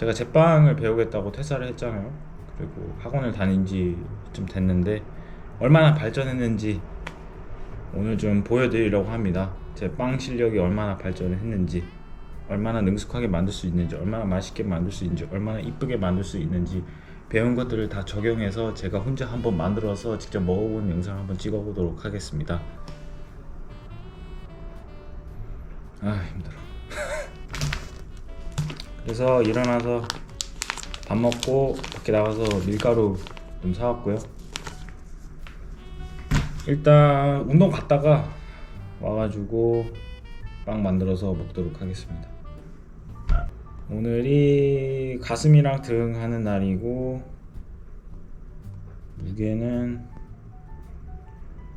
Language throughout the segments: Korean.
제가 제빵을 배우겠다고 퇴사를 했잖아요. 그리고 학원을 다닌 지 좀 됐는데 얼마나 발전했는지 오늘 좀 보여드리려고 합니다. 제 빵 실력이 얼마나 발전을 했는지, 얼마나 능숙하게 만들 수 있는지, 얼마나 맛있게 만들 수 있는지, 얼마나 이쁘게 만들 수 있는지 배운 것들을 다 적용해서 제가 혼자 한번 만들어서 직접 먹어본 영상을 한번 찍어보도록 하겠습니다. 아, 힘들어. 그래서 일어나서 밥 먹고 밖에 나가서 밀가루 좀 사왔고요. 일단 운동 갔다가 와가지고 빵 만들어서 먹도록 하겠습니다. 오늘이 가슴이랑 등 하는 날이고, 무게는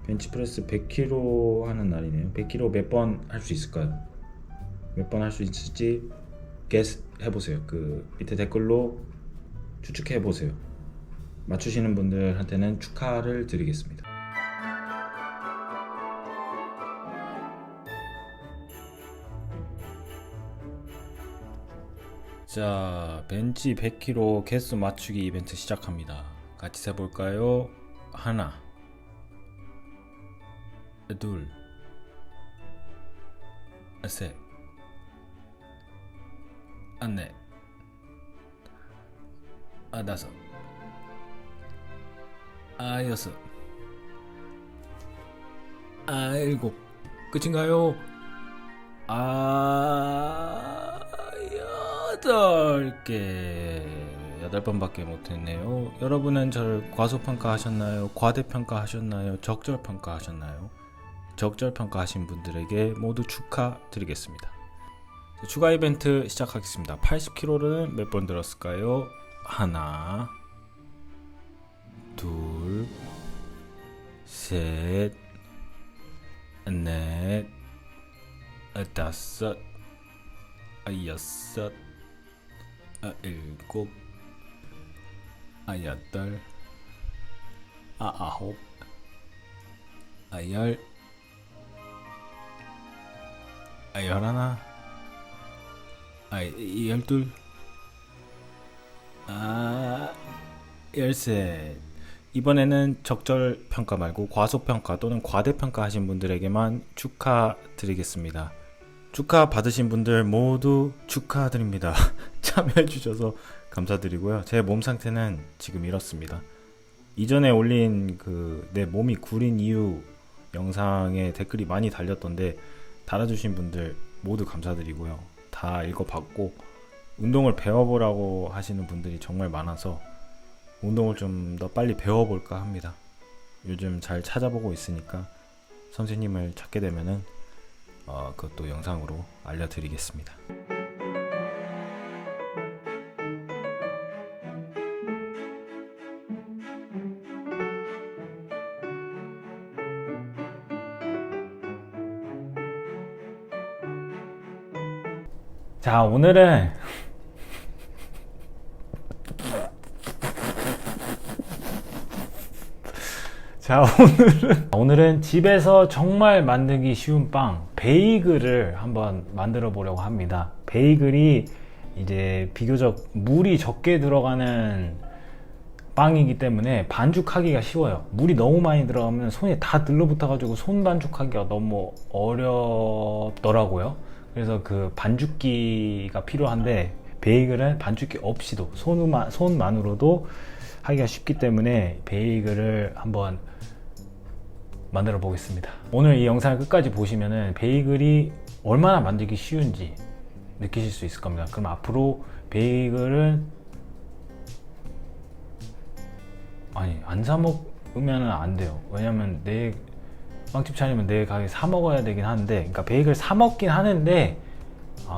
벤치프레스 100kg 하는 날이네요. 100kg 몇 번 할 수 있을까요? 몇 번 할 수 있을지 게스 해보세요. 그 밑에 댓글로 추측해보세요. 맞추시는 분들한테는 축하를 드리겠습니다. 자, 벤치 100kg 개수 맞추기 이벤트 시작합니다. 같이 세볼까요? 하나, 둘, 셋, 넷, 다섯, 여섯, 일곱. 끝인가요? 8개. 8번밖에 못했네요. 여러분은 저를 과소평가 하셨나요? 과대평가 하셨나요? 적절평가 하셨나요? 적절평가 하신 분들에게 모두 축하드리겠습니다. 추가 이벤트 시작하겠습니다. 80kg는 몇 번 들었을까요? 하나, 둘, 셋, 넷, 다섯, 여섯, 일곱, 여덟, 아홉, 열, 열하나, 열둘, 열셋. 이번에는 적절평가 말고 과소평가 또는 과대평가 하신 분들에게만 축하드리겠습니다. 축하 받으신 분들 모두 축하드립니다. 참여해 주셔서 감사드리고요. 제 몸 상태는 지금 이렇습니다. 이전에 올린 내 몸이 구린 이유 영상에 댓글이 많이 달렸던데 달아주신 분들 모두 감사드리고요. 다 읽어봤고 운동을 배워보라고 하시는 분들이 정말 많아서 운동을 좀 더 빨리 배워볼까 합니다. 요즘 잘 찾아보고 있으니까 선생님을 찾게 되면은 그것도 영상으로 알려드리겠습니다. 자, 오늘은 집에서 정말 만들기 쉬운 빵 베이글을 한번 만들어 보려고 합니다. 베이글이 이제 비교적 물이 적게 들어가는 빵이기 때문에 반죽하기가 쉬워요. 물이 너무 많이 들어가면 손에 다 들러붙어 가지고 손 반죽하기가 너무 어렵더라고요. 그래서 그 반죽기가 필요한데 베이글은 반죽기 없이도 손만으로도 하기가 쉽기 때문에 베이글을 한번 만들어 보겠습니다. 오늘 이 영상을 끝까지 보시면은 베이글이 얼마나 만들기 쉬운지 느끼실 수 있을 겁니다. 그럼 앞으로 베이글은 안 사 먹으면 안 돼요. 왜냐면 내 빵집 차리면 내 가게 사 먹어야 되긴 하는데, 그러니까 베이글 사 먹긴 하는데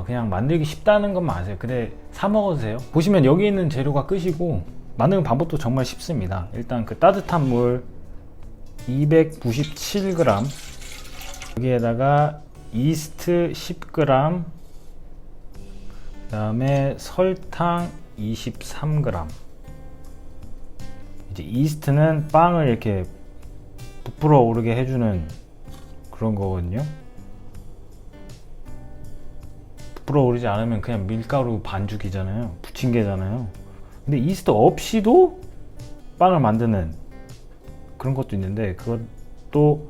그냥 만들기 쉽다는 것만 아세요. 근데 사 먹어도 돼요. 보시면 여기 있는 재료가 끝이고 만드는 방법도 정말 쉽습니다. 일단 그 따뜻한 물 297g, 여기에다가 이스트 10g, 그 다음에 설탕 23g. 이제 이스트는 빵을 이렇게 부풀어 오르게 해주는 그런 거거든요. 부풀어 오르지 않으면 그냥 밀가루 반죽이잖아요. 부침개잖아요. 근데 이스트 없이도 빵을 만드는 그런 것도 있는데, 그것도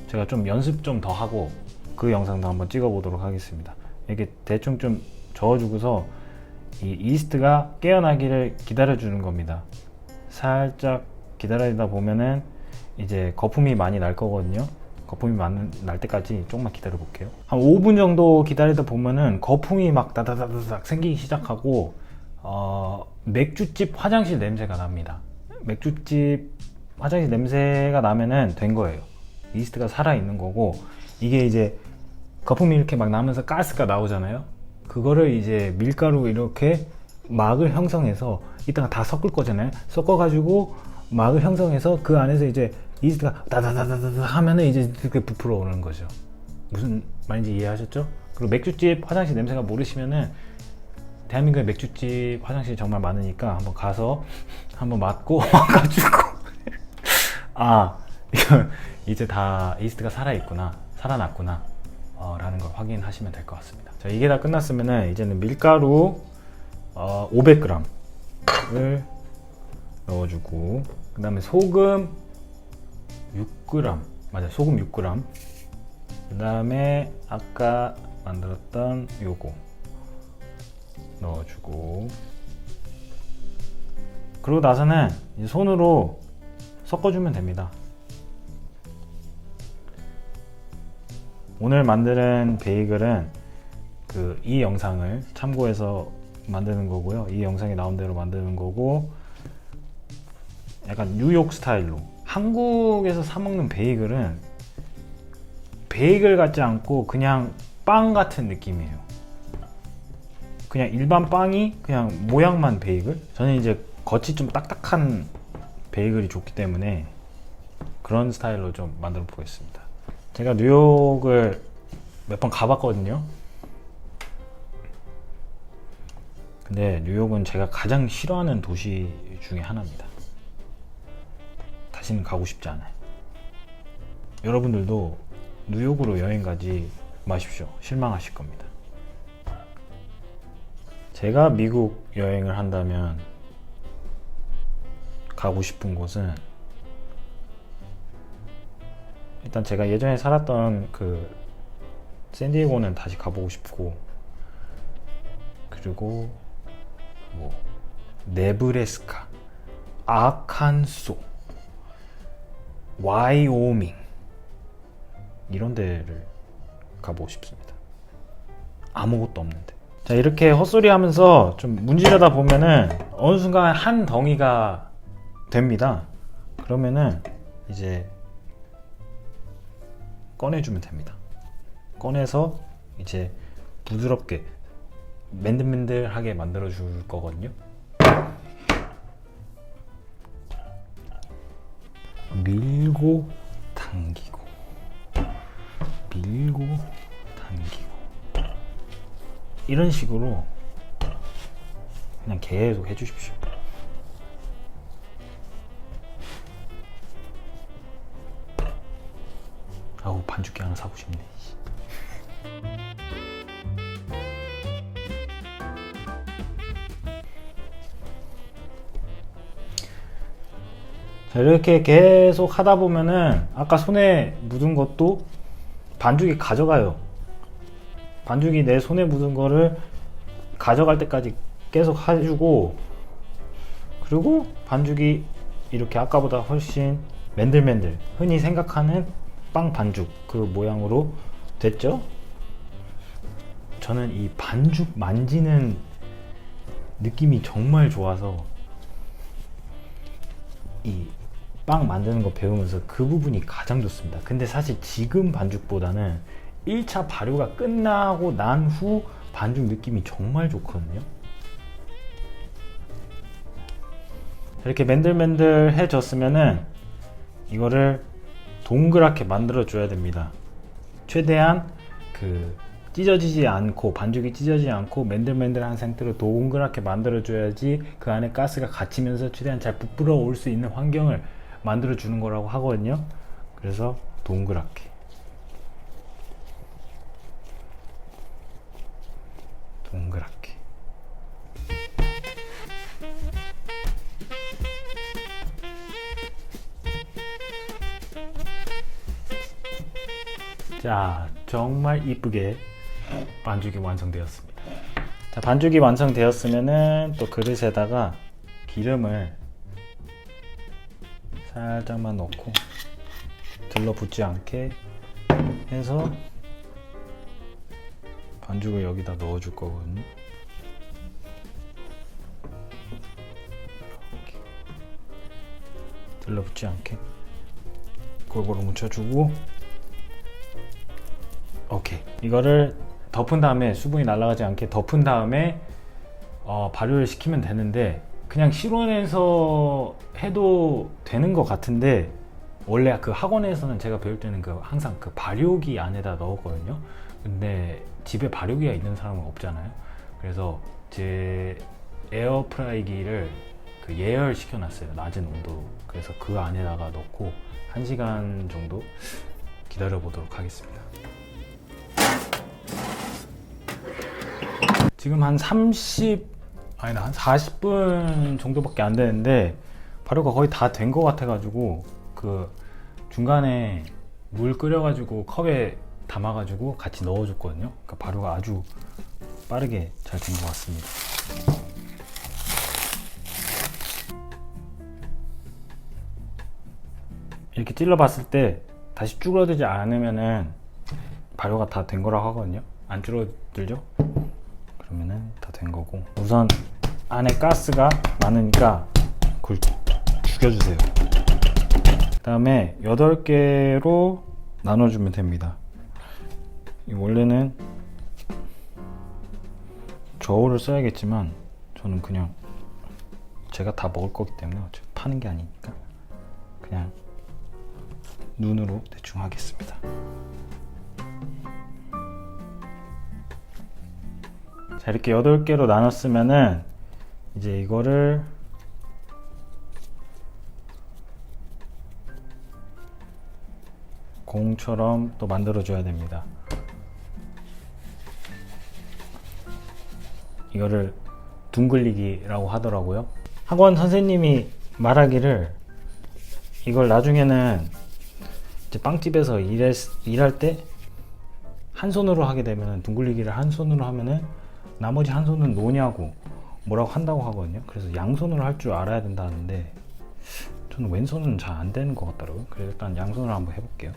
제가 좀 연습 좀 더 하고 그 영상도 한번 찍어 보도록 하겠습니다. 이렇게 대충 좀 저어주고서 이 이스트가 깨어나기를 기다려 주는 겁니다. 살짝 기다리다 보면은 이제 거품이 많이 날 거거든요. 거품이 날 때까지 조금만 기다려 볼게요. 한 5분 정도 기다리다 보면은 거품이 막 다다다닥 생기기 시작하고 맥주집 화장실 냄새가 납니다. 맥주집 화장실 냄새가 나면은 된 거예요. 이스트가 살아있는 거고, 이게 이제 거품이 이렇게 막 나면서 가스가 나오잖아요. 그거를 이제 밀가루 이렇게 막을 형성해서 이따가 다 섞을 거잖아요. 섞어가지고 막을 형성해서 그 안에서 이제 이스트가 다다다다다 하면은 이제 이렇게 부풀어 오는 거죠. 무슨 말인지 이해하셨죠? 그리고 맥주집 화장실 냄새가 모르시면은, 대한민국에 맥주집 화장실이 정말 많으니까 한번 가서 한번 맡고 와가지고 이거 이제 다 이스트가 살아났구나 라는 걸 확인하시면 될 것 같습니다. 자, 이게 다 끝났으면은 이제는 밀가루 500g을 넣어주고, 그 다음에 소금 6g, 맞아요, 소금 6g, 그 다음에 아까 만들었던 요거 넣어주고, 그러고 나서는 이제 손으로 섞어주면 됩니다. 오늘 만드는 베이글은 이 영상을 참고해서 만드는 거고요. 이 영상에 나온 대로 만드는 거고, 약간 뉴욕 스타일로. 한국에서 사 먹는 베이글은 베이글 같지 않고 그냥 빵 같은 느낌이에요. 그냥 일반 빵이 그냥 모양만 베이글? 저는 이제 겉이 좀 딱딱한 베이글이 좋기 때문에 그런 스타일로 좀 만들어 보겠습니다. 제가 뉴욕을 몇 번 가봤거든요. 근데 뉴욕은 제가 가장 싫어하는 도시 중에 하나입니다. 다시는 가고 싶지 않아요. 여러분들도 뉴욕으로 여행 가지 마십시오. 실망하실 겁니다. 제가 미국 여행을 한다면 가고 싶은 곳은, 일단 제가 예전에 살았던 샌디에고는 다시 가보고 싶고, 그리고 네브래스카, 아칸소, 와이오밍 이런 데를 가보고 싶습니다. 아무것도 없는데. 자, 이렇게 헛소리 하면서 좀 문지르다 보면은 어느 순간 한 덩이가 됩니다. 그러면은 이제 꺼내주면 됩니다. 꺼내서 이제 부드럽게 맨들맨들하게 만들어 줄 거거든요. 밀고 당기고, 밀고 당기고, 이런 식으로 그냥 계속 해주십시오. 아우, 반죽기 하나 사고 싶네. 자, 이렇게 계속 하다 보면은 아까 손에 묻은 것도 반죽이 가져가요. 반죽이 내 손에 묻은 거를 가져갈 때까지 계속 해주고, 그리고 반죽이 이렇게 아까보다 훨씬 맨들맨들, 흔히 생각하는 빵 반죽 그 모양으로 됐죠? 저는 이 반죽 만지는 느낌이 정말 좋아서 이 빵 만드는 거 배우면서 그 부분이 가장 좋습니다. 근데 사실 지금 반죽보다는 1차 발효가 끝나고 난 후 반죽 느낌이 정말 좋거든요. 이렇게 맨들맨들해졌으면은 이거를 동그랗게 만들어 줘야 됩니다. 최대한 찢어지지 않고, 반죽이 찢어지지 않고 맨들맨들한 상태로 동그랗게 만들어 줘야지 그 안에 가스가 갇히면서 최대한 잘 부풀어 올 수 있는 환경을 만들어 주는 거라고 하거든요. 그래서 동그랗게. 동그랗게. 자, 정말 이쁘게 반죽이 완성되었습니다. 자, 반죽이 완성되었으면은 또 그릇에다가 기름을 살짝만 넣고 들러붙지 않게 해서 반죽을 여기다 넣어줄 거거든요. 이렇게 들러붙지 않게 골고루 묻혀주고, 오케이. 이거를 덮은 다음에, 수분이 날아가지 않게 덮은 다음에 발효를 시키면 되는데, 그냥 실온에서 해도 되는 것 같은데, 원래 그 학원에서는 제가 배울 때는 항상 그 발효기 안에다 넣었거든요. 근데 집에 발효기가 있는 사람은 없잖아요. 그래서 제 에어프라이기를 그 예열 시켜놨어요. 낮은 온도로. 그래서 그 안에다가 넣고 1시간 정도 기다려 보도록 하겠습니다. 지금 한 40분 정도밖에 안 되는데 발효가 거의 다 된 것 같아 가지고, 그 중간에 물 끓여 가지고 컵에 담아 가지고 같이 넣어 줬거든요. 그러니까 발효가 아주 빠르게 잘 된 것 같습니다. 이렇게 찔러 봤을 때 다시 쭈그러들지 않으면은 발효가 다 된 거라고 하거든요. 안 쭈그러들죠? 그러면은 다 된 거고, 우선 안에 가스가 많으니까 그걸 죽여주세요. 그 다음에 8개로 나눠주면 됩니다. 원래는 저울을 써야겠지만 저는 그냥 제가 다 먹을 거기 때문에 어차피 파는 게 아니니까 그냥 눈으로 대충 하겠습니다. 자, 이렇게 8개로 나눴으면은 이제 이거를 공처럼 또 만들어 줘야 됩니다. 이거를 둥글리기라고 하더라고요. 학원 선생님이 말하기를 이걸 나중에는 이제 빵집에서 일할 때 한 손으로 하게 되면, 둥글리기를 한 손으로 하면은 나머지 한 손은 뭐냐고 뭐라고 한다고 하거든요. 그래서 양손으로 할 줄 알아야 된다는데 저는 왼손은 잘 안 되는 것 같더라고요. 그래서 일단 양손으로 한번 해볼게요.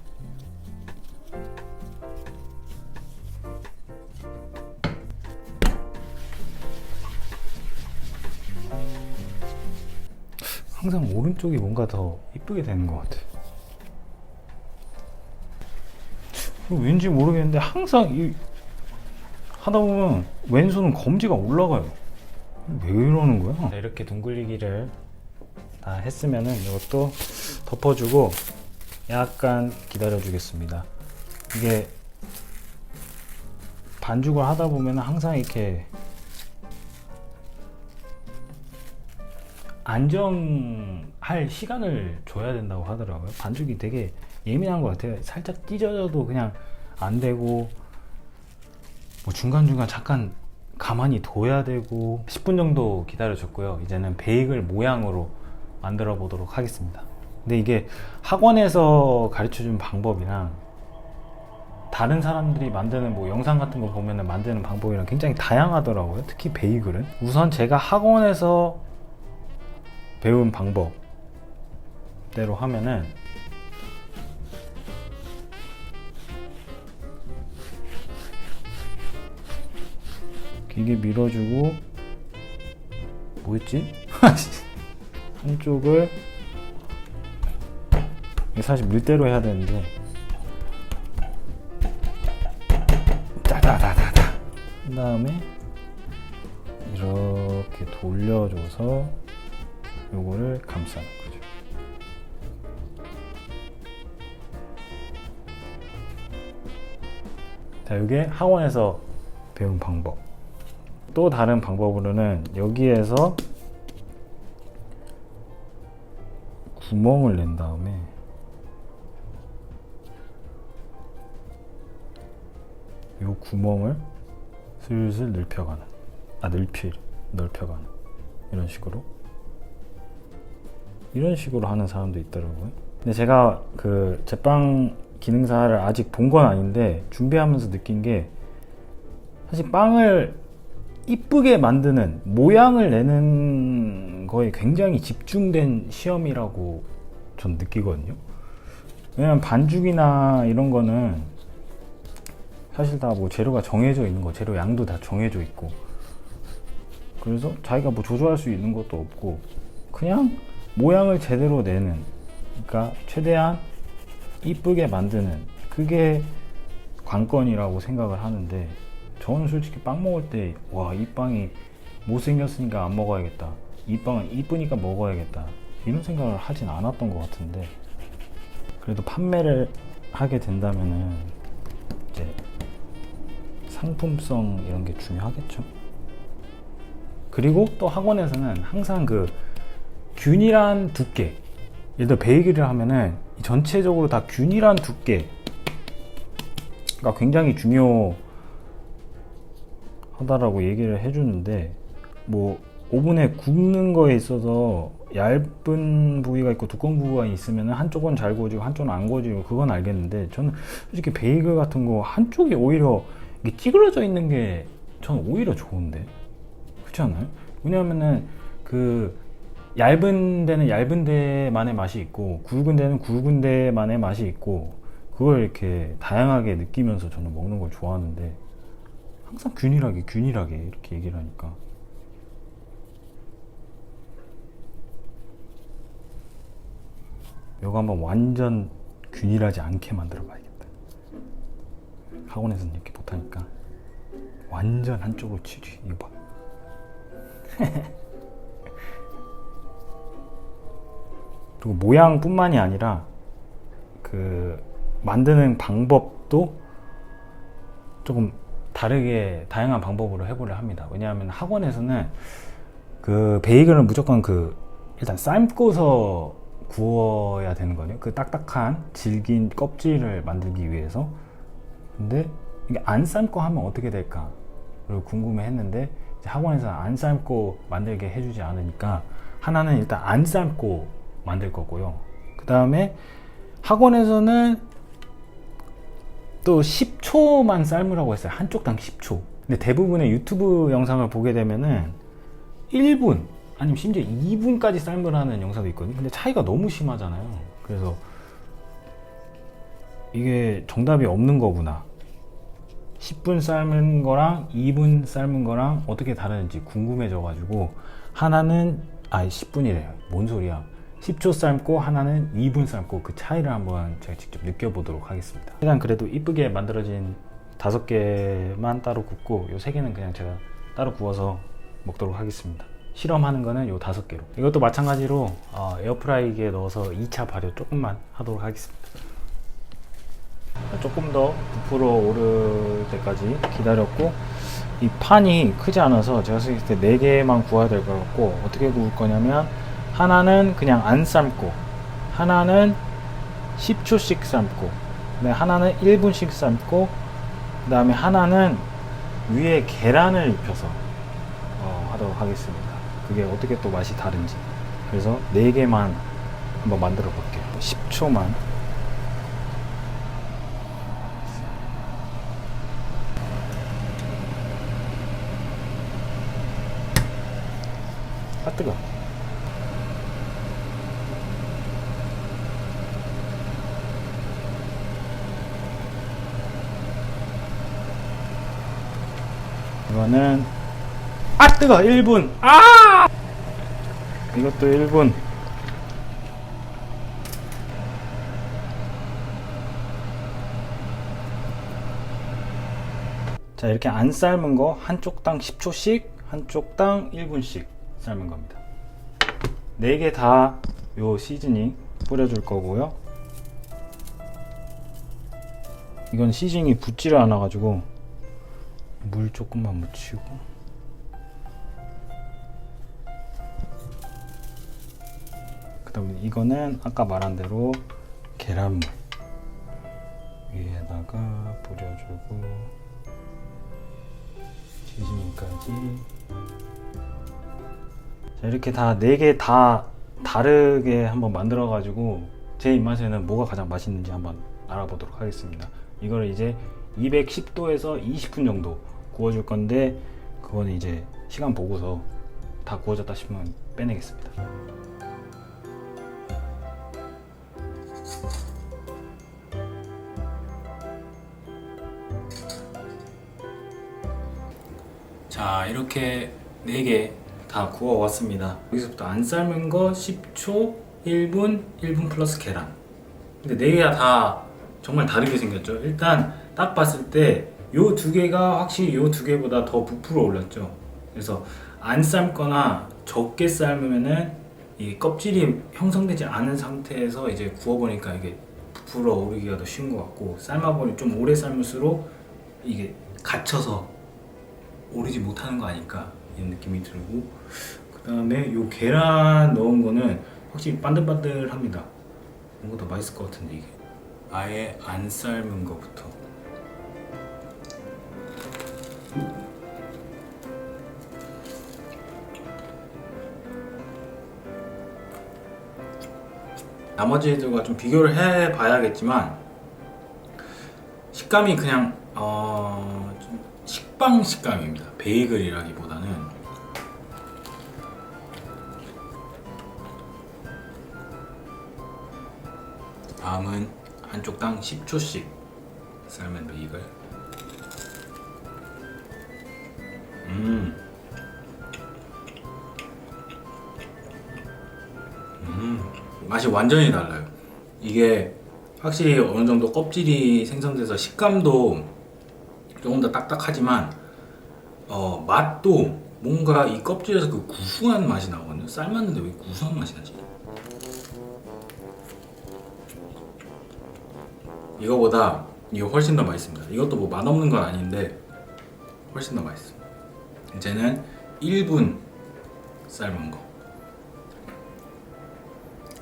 항상 오른쪽이 뭔가 더 이쁘게 되는 것 같아. 왠지 모르겠는데 항상 하다 보면 왼손은 검지가 올라가요. 왜 이러는 거야? 이렇게 둥글리기를 다 했으면은 이것도 덮어주고 약간 기다려 주겠습니다. 이게 반죽을 하다 보면 항상 이렇게 안정할 시간을 줘야 된다고 하더라고요. 반죽이 되게 예민한 것 같아요. 살짝 찢어져도 그냥 안 되고, 뭐 중간중간 잠깐 가만히 둬야 되고. 10분 정도 기다려줬고요. 이제는 베이글 모양으로 만들어 보도록 하겠습니다. 근데 이게 학원에서 가르쳐준 방법이랑 다른 사람들이 만드는 뭐 영상 같은 거 보면 만드는 방법이랑 굉장히 다양하더라고요. 특히 베이글은. 우선 제가 학원에서 배운 방법대로 하면은 길게 밀어주고, 뭐였지? 한쪽을, 사실 밀대로 해야 되는데, 따다다다다. 그 다음에 이렇게 돌려줘서 요거를 감싸는 거죠. 자, 이게 학원에서 배운 방법. 또 다른 방법으로는 여기에서 구멍을 낸 다음에 이 구멍을 슬슬 넓혀가는, 넓혀가는 이런 식으로 하는 사람도 있더라고요. 근데 제가 그 제빵 기능사를 아직 본 건 아닌데 준비하면서 느낀 게, 사실 빵을 이쁘게 만드는, 모양을 내는 거에 굉장히 집중된 시험이라고 전 느끼거든요. 왜냐면 반죽이나 이런 거는 사실 다 뭐 재료가 정해져 있는 거, 재료 양도 다 정해져 있고, 그래서 자기가 뭐 조절할 수 있는 것도 없고, 그냥 모양을 제대로 내는, 그러니까 최대한 이쁘게 만드는, 그게 관건이라고 생각을 하는데, 저는 솔직히 빵 먹을 때 와, 이 빵이 못생겼으니까 안 먹어야겠다, 이 빵은 이쁘니까 먹어야겠다, 이런 생각을 하진 않았던 것 같은데, 그래도 판매를 하게 된다면은 이제 상품성 이런 게 중요하겠죠. 그리고 또 학원에서는 항상 그 균일한 두께, 예를 들어 베이글을 하면은 전체적으로 다 균일한 두께가 굉장히 중요하다라고 얘기를 해주는데, 뭐 오븐에 굽는 거에 있어서 얇은 부위가 있고 두꺼운 부위가 있으면 한쪽은 잘 구워지고 한쪽은 안 구워지고, 그건 알겠는데, 저는 솔직히 베이글 같은 거 한쪽이 오히려 이게 찌그러져 있는 게 저는 오히려 좋은데, 그렇지 않아요? 왜냐하면은 그 얇은 데는 얇은 데만의 맛이 있고, 굵은 데는 굵은 데만의 맛이 있고, 그걸 이렇게 다양하게 느끼면서 저는 먹는 걸 좋아하는데, 항상 균일하게 이렇게 얘기를 하니까, 이거 한번 완전 균일하지 않게 만들어 봐야겠다. 학원에서는 이렇게 못하니까 완전 한쪽으로 치지. 이거 봐. 그리고 모양뿐만이 아니라 그 만드는 방법도 조금 다르게, 다양한 방법으로 해보려 합니다. 왜냐하면 학원에서는 그 베이글은 무조건 그 일단 삶고서 구워야 되는 거예요. 그 딱딱한 질긴 껍질을 만들기 위해서. 근데 이게 안 삶고 하면 어떻게 될까? 그리고 궁금해 했는데, 학원에서 안 삶고 만들게 해주지 않으니까 하나는 일단 안 삶고 만들 거고요. 그 다음에 학원에서는 또 10초만 삶으라고 했어요. 한쪽당 10초. 근데 대부분의 유튜브 영상을 보게 되면은 1분 아니면 심지어 2분까지 삶으라는 영상도 있거든요. 근데 차이가 너무 심하잖아요. 그래서 이게 정답이 없는 거구나, 10분 삶은 거랑 2분 삶은 거랑 어떻게 다른지 궁금해져 가지고, 하나는 10분이래요. 뭔 소리야. 10초 삶고 하나는 2분 삶고, 그 차이를 한번 제가 직접 느껴보도록 하겠습니다. 일단 그래도 이쁘게 만들어진 5개만 따로 굽고, 요 3개는 그냥 제가 따로 구워서 먹도록 하겠습니다. 실험하는 거는 요 5개로. 이것도 마찬가지로 에어프라이기에 넣어서 2차 발효 조금만 하도록 하겠습니다. 조금 더 부풀어 오를 때까지 기다렸고, 이 판이 크지 않아서 제가 생각했을 때 4개만 구워야 될 것 같고, 어떻게 구울 거냐면, 하나는 그냥 안 삶고, 하나는 10초씩 삶고, 하나는 1분씩 삶고, 그 다음에 하나는 위에 계란을 입혀서 하도록 하겠습니다. 그게 어떻게 또 맛이 다른지. 그래서 4개만 한번 만들어 볼게요. 10초만. 뜨거. 이거는 뜨거. 1분. 이것도 1분. 자, 이렇게 안 삶은 거 한쪽당 10초씩, 한쪽당 1분씩 삶은 겁니다. 4개 다 요 시즈닝 뿌려줄 거고요. 이건 시즈닝이 붙지를 않아 가지고 물 조금만 묻히고, 그 다음에 이거는 아까 말한 대로 계란물 위에다가 뿌려주고, 여기까지. 자, 이렇게 다 4개 다 다르게 한번 만들어 가지고 제 입맛에는 뭐가 가장 맛있는지 한번 알아보도록 하겠습니다. 이거를 이제 210도에서 20분 정도 구워줄 건데, 그거는 이제 시간 보고서 다 구워졌다 싶으면 빼내겠습니다. 자, 이렇게 4개 다 구워 왔습니다. 여기서부터 안 삶은 거 10초, 1분, 1분 플러스 계란. 근데 4개가 다 정말 다르게 생겼죠. 일단 딱 봤을 때 요 2개가 확실히 요 2개보다 더 부풀어 올랐죠. 그래서 안 삶거나 적게 삶으면은 이 껍질이 형성되지 않은 상태에서 이제 구워보니까 이게 부풀어 오르기가 더 쉬운 것 같고, 삶아보니 좀 오래 삶을수록 이게 갇혀서 오르지 못하는 거 아닐까 이런 느낌이 들고, 그 다음에 요 계란 넣은 거는 확실히 반들반들합니다. 뭔가 더 맛있을 것 같은데, 이게 아예 안 삶은 거부터. 나머지들과 좀 비교를 해봐야겠지만 식감이 그냥 좀 식빵 식감입니다. 베이글이라기보다는. 다음은 한쪽당 10초씩 삶은 베이글. 맛이 완전히 달라요. 이게 확실히 어느 정도 껍질이 생성돼서 식감도 조금 더 딱딱하지만 맛도 뭔가 이 껍질에서 그 구수한 맛이 나거든요. 삶았는데 왜 구수한 맛이 나지? 이거보다 이거 훨씬 더 맛있습니다. 이것도 뭐 맛없는 건 아닌데 훨씬 더 맛있어요. 이제는 1분 삶은 거.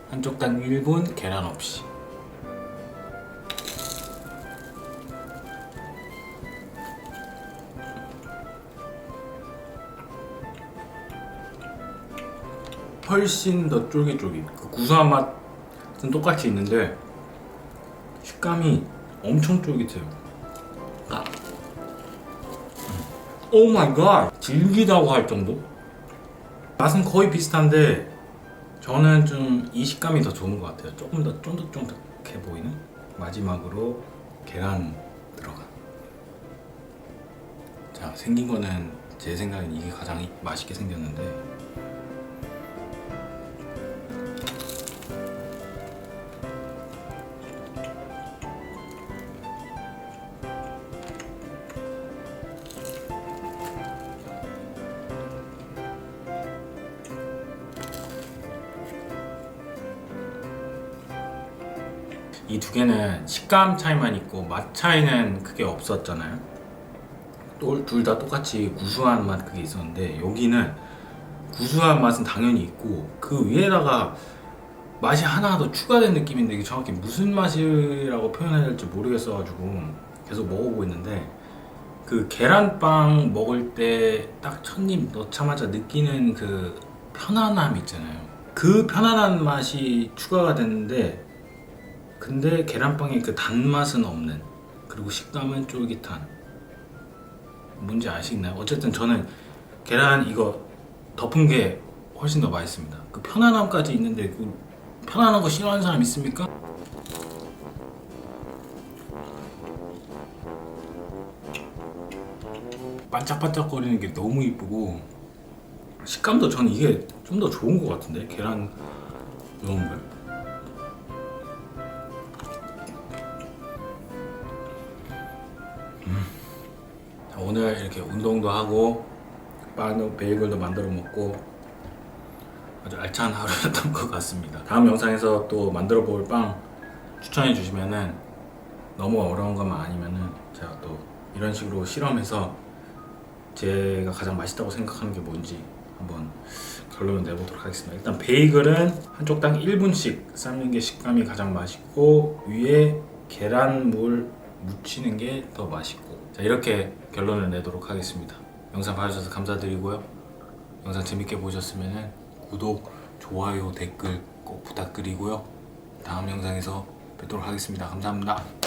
한쪽당 1분 계란 없이. 훨씬 더 쫄깃쫄깃. 그 구수한 맛은 똑같이 있는데 식감이 엄청 쫄깃해요. 오 마이 갓! 질기다고 할 정도? 맛은 거의 비슷한데 저는 좀 이 식감이 더 좋은 것 같아요. 조금 더 쫀득쫀득해 보이는? 마지막으로 계란 들어간. 자, 생긴 거는 제 생각엔 이게 가장 맛있게 생겼는데, 이 두 개는 식감 차이만 있고 맛 차이는 크게 없었잖아요. 둘 다 똑같이 구수한 맛 그게 있었는데, 여기는 구수한 맛은 당연히 있고 그 위에다가 맛이 하나 더 추가된 느낌인데, 이게 정확히 무슨 맛이라고 표현해야 될지 모르겠어가지고 계속 먹어보고 있는데, 그 계란빵 먹을 때 딱 첫입 넣자마자 느끼는 그 편안함 있잖아요. 그 편안한 맛이 추가가 됐는데, 근데 계란빵의 그 단맛은 없는, 그리고 식감은 쫄깃한. 뭔지 아시나요? 어쨌든 저는 계란 이거 덮은 게 훨씬 더 맛있습니다. 그 편안함까지 있는데, 그 편안한 거 싫어하는 사람 있습니까? 반짝반짝거리는 게 너무 이쁘고, 식감도 저는 이게 좀 더 좋은 것 같은데, 계란 넣은 걸. 오늘 이렇게 운동도 하고 빵 베이글도 만들어 먹고 아주 알찬 하루였던 것 같습니다. 다음 영상에서 또 만들어 볼 빵 추천해 주시면은, 너무 어려운 것만 아니면은 제가 또 이런 식으로 실험해서 제가 가장 맛있다고 생각하는 게 뭔지 한번 결론을 내보도록 하겠습니다. 일단 베이글은 한쪽당 1분씩 삶는 게 식감이 가장 맛있고, 위에 계란물 묻히는 게 더 맛있고. 자, 이렇게 결론을 내도록 하겠습니다. 영상 봐주셔서 감사드리고요. 영상 재밌게 보셨으면 구독, 좋아요, 댓글 꼭 부탁드리고요. 다음 영상에서 뵙도록 하겠습니다. 감사합니다.